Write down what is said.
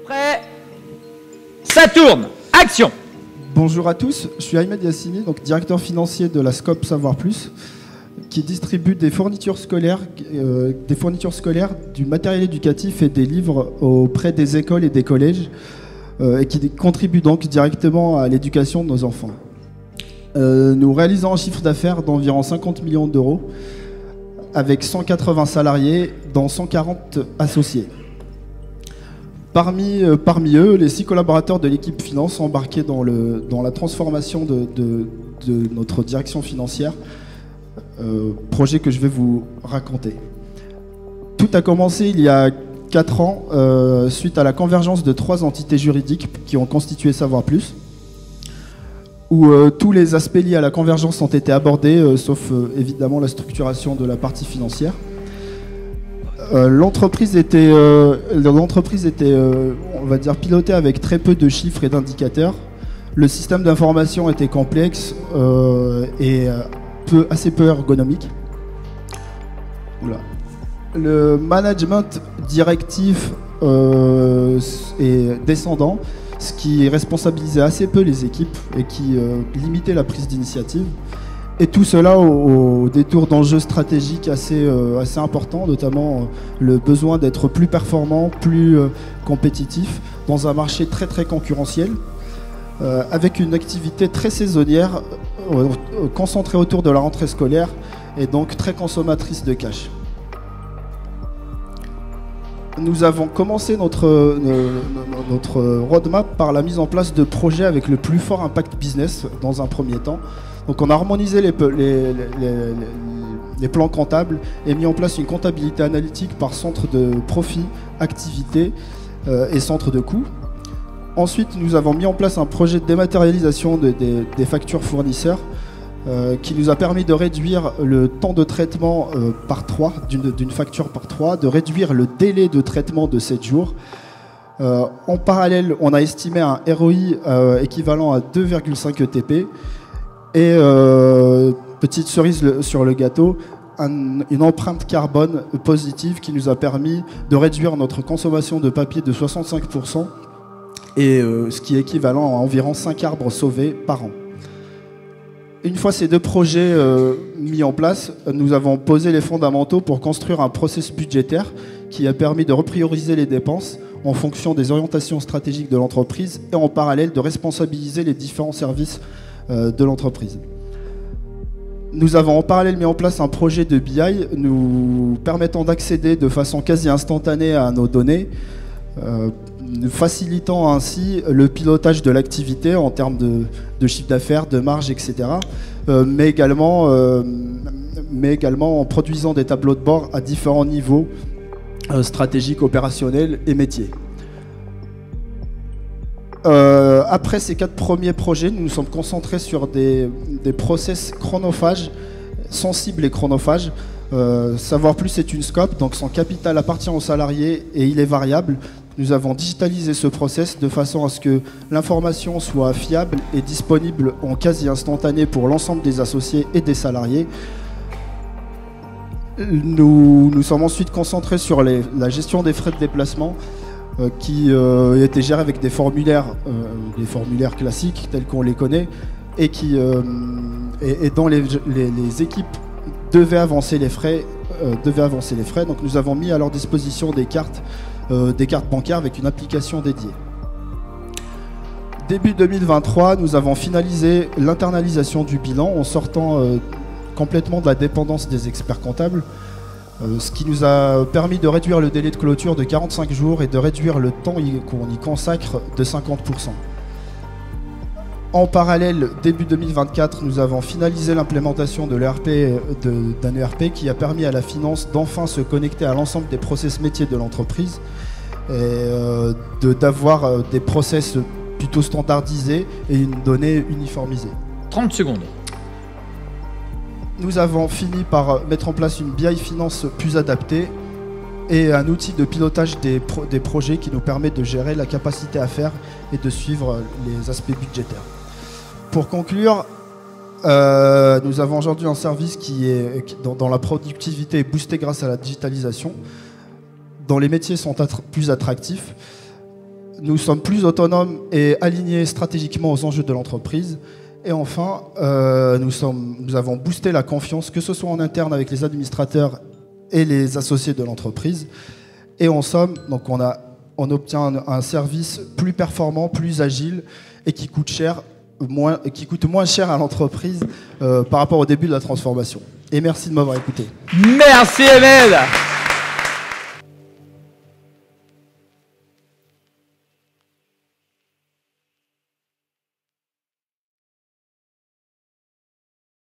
Prêt? Ça tourne. Action. Bonjour à tous, je suis Ahmed Yassini, donc directeur financier de la Scope Savoir Plus, qui distribue des fournitures scolaires, du matériel éducatif et des livres auprès des écoles et des collèges, et qui contribue donc directement à l'éducation de nos enfants. Nous réalisons un chiffre d'affaires d'environ 50 millions d'euros, avec 180 salariés, dont 140 associés. Parmi eux, les 6 collaborateurs de l'équipe finance embarqués dans la transformation de notre direction financière, projet que je vais vous raconter. Tout a commencé il y a 4 ans, suite à la convergence de 3 entités juridiques qui ont constitué Savoir Plus, où tous les aspects liés à la convergence ont été abordés, sauf évidemment la structuration de la partie financière. L'entreprise était, on va dire, pilotée avec très peu de chiffres et d'indicateurs. Le système d'information était complexe et assez peu ergonomique. Voilà. Le management directif est descendant, ce qui responsabilisait assez peu les équipes et qui limitait la prise d'initiative. Et tout cela au détour d'enjeux stratégiques assez importants, notamment le besoin d'être plus performant, plus compétitif dans un marché très très concurrentiel, avec une activité très saisonnière, concentrée autour de la rentrée scolaire et donc très consommatrice de cash. Nous avons commencé notre roadmap par la mise en place de projets avec le plus fort impact business dans un premier temps. Donc on a harmonisé les plans comptables et mis en place une comptabilité analytique par centre de profit, activité et centre de coût. Ensuite, nous avons mis en place un projet de dématérialisation des factures fournisseurs qui nous a permis de réduire le temps de traitement par 3, d'une facture par 3, de réduire le délai de traitement de 7 jours. En parallèle, on a estimé un ROI équivalent à 2,5 ETP. Et petite cerise sur le gâteau, une empreinte carbone positive qui nous a permis de réduire notre consommation de papier de 65%, et ce qui est équivalent à environ 5 arbres sauvés par an. Une fois ces 2 projets mis en place, nous avons posé les fondamentaux pour construire un processus budgétaire qui a permis de reprioriser les dépenses en fonction des orientations stratégiques de l'entreprise et en parallèle de responsabiliser les différents services de l'entreprise. Nous avons en parallèle mis en place un projet de BI nous permettant d'accéder de façon quasi instantanée à nos données, facilitant ainsi le pilotage de l'activité en termes de chiffre d'affaires, de marge, etc. Mais également en produisant des tableaux de bord à différents niveaux stratégiques, opérationnels et métiers. Après ces 4 premiers projets, nous nous sommes concentrés sur des process chronophages, sensibles et chronophages. Savoir Plus est une scope, donc son capital appartient aux salariés et il est variable. Nous avons digitalisé ce process de façon à ce que l'information soit fiable et disponible en quasi instantané pour l'ensemble des associés et des salariés. Nous sommes ensuite concentrés sur la gestion des frais de déplacement, qui était géré avec des formulaires classiques tels qu'on les connaît et dont les équipes devaient avancer les frais. Donc nous avons mis à leur disposition des cartes bancaires avec une application dédiée. Début 2023, nous avons finalisé l'internalisation du bilan en sortant complètement de la dépendance des experts comptables. Ce qui nous a permis de réduire le délai de clôture de 45 jours et de réduire le temps qu'on y consacre de 50%. En parallèle, début 2024, nous avons finalisé l'implémentation d'un ERP qui a permis à la finance d'enfin se connecter à l'ensemble des process métiers de l'entreprise et d'avoir des process plutôt standardisés et une donnée uniformisée. 30 secondes. Nous avons fini par mettre en place une BI Finance plus adaptée et un outil de pilotage des projets qui nous permet de gérer la capacité à faire et de suivre les aspects budgétaires. Pour conclure, nous avons aujourd'hui un service qui est dans la productivité est boosté grâce à la digitalisation, dont les métiers sont plus attractifs. nous sommes plus autonomes et alignés stratégiquement aux enjeux de l'entreprise. Et enfin, nous avons boosté la confiance, que ce soit en interne avec les administrateurs et les associés de l'entreprise. Et en somme, donc on obtient un service plus performant, plus agile et qui coûte moins cher à l'entreprise par rapport au début de la transformation. Et merci de m'avoir écouté. Merci Ahmed.